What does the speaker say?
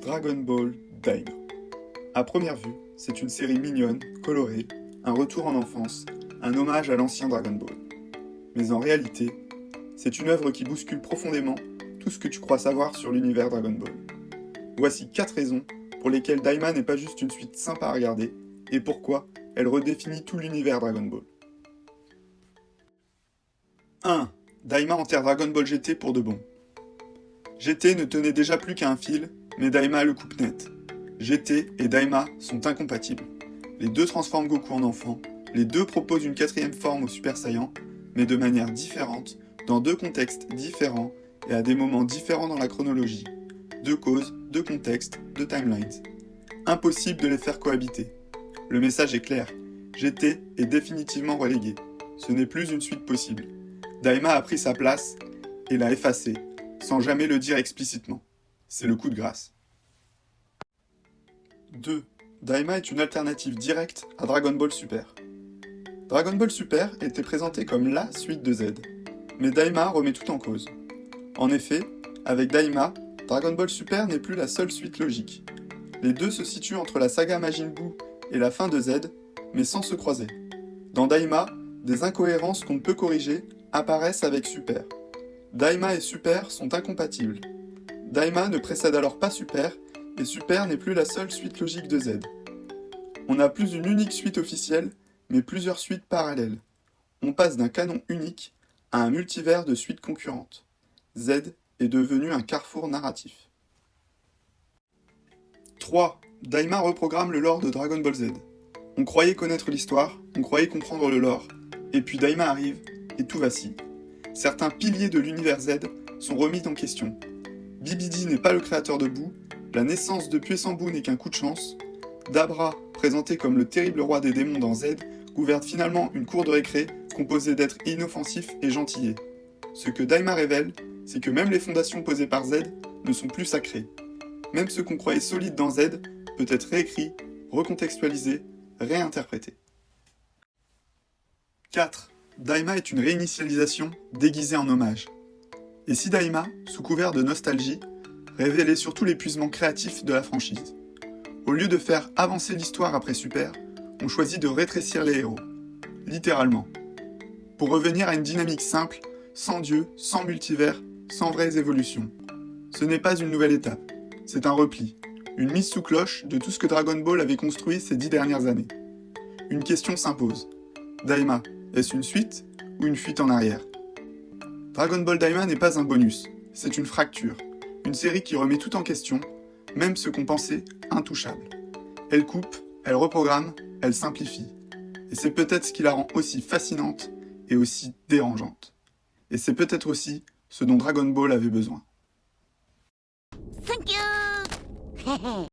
Dragon Ball Daima. À première vue, c'est une série mignonne, colorée, un retour en enfance, un hommage à l'ancien Dragon Ball. Mais en réalité, c'est une œuvre qui bouscule profondément tout ce que tu crois savoir sur l'univers Dragon Ball. Voici 4 raisons pour lesquelles Daima n'est pas juste une suite sympa à regarder, et pourquoi elle redéfinit tout l'univers Dragon Ball. 1. Daima enterre Dragon Ball GT pour de bon. GT ne tenait déjà plus qu'à un fil, mais Daima le coupe net. GT et Daima sont incompatibles. Les deux transforment Goku en enfant, les deux proposent une quatrième forme au Super Saiyan, mais de manière différente, dans deux contextes différents et à des moments différents dans la chronologie. Deux causes, deux contextes, deux timelines. Impossible de les faire cohabiter. Le message est clair, GT est définitivement relégué. Ce n'est plus une suite possible. Daima a pris sa place et l'a effacée, sans jamais le dire explicitement. C'est le coup de grâce. 2. Daima est une alternative directe à Dragon Ball Super. Dragon Ball Super était présenté comme LA suite de Z, mais Daima remet tout en cause. En effet, avec Daima, Dragon Ball Super n'est plus la seule suite logique. Les deux se situent entre la saga Majin Buu et la fin de Z, mais sans se croiser. Dans Daima, des incohérences qu'on ne peut corriger apparaissent avec Super. Daima et Super sont incompatibles. Daima ne précède alors pas Super, et Super n'est plus la seule suite logique de Z. On n'a plus une unique suite officielle, mais plusieurs suites parallèles. On passe d'un canon unique à un multivers de suites concurrentes. Z est devenu un carrefour narratif. 3. Daima reprogramme le lore de Dragon Ball Z. On croyait connaître l'histoire, on croyait comprendre le lore, et puis Daima arrive, et tout vacille. Certains piliers de l'univers Z sont remis en question. Bibidi n'est pas le créateur de Buu, la naissance de Puissant Buu n'est qu'un coup de chance, Dabra, présenté comme le terrible roi des démons dans Z, gouverne finalement une cour de récré composée d'êtres inoffensifs et gentillés. Ce que Daima révèle, c'est que même les fondations posées par Z ne sont plus sacrées. Même ce qu'on croyait solide dans Z peut être réécrit, recontextualisé, réinterprété. 4. Daima est une réinitialisation déguisée en hommage. Et si Daima, sous couvert de nostalgie, révélait surtout l'épuisement créatif de la franchise. Au lieu de faire avancer l'histoire après Super, on choisit de rétrécir les héros. Littéralement. Pour revenir à une dynamique simple, sans dieu, sans multivers, sans vraies évolutions. Ce n'est pas une nouvelle étape, c'est un repli, une mise sous cloche de tout ce que Dragon Ball avait construit ces 10 dernières années. Une question s'impose. Daima, est-ce une suite ou une fuite en arrière? Dragon Ball Daima n'est pas un bonus, c'est une fracture. Une série qui remet tout en question, même ce qu'on pensait intouchable. Elle coupe, elle reprogramme, elle simplifie. Et c'est peut-être ce qui la rend aussi fascinante et aussi dérangeante. Et c'est peut-être aussi ce dont Dragon Ball avait besoin. Thank you.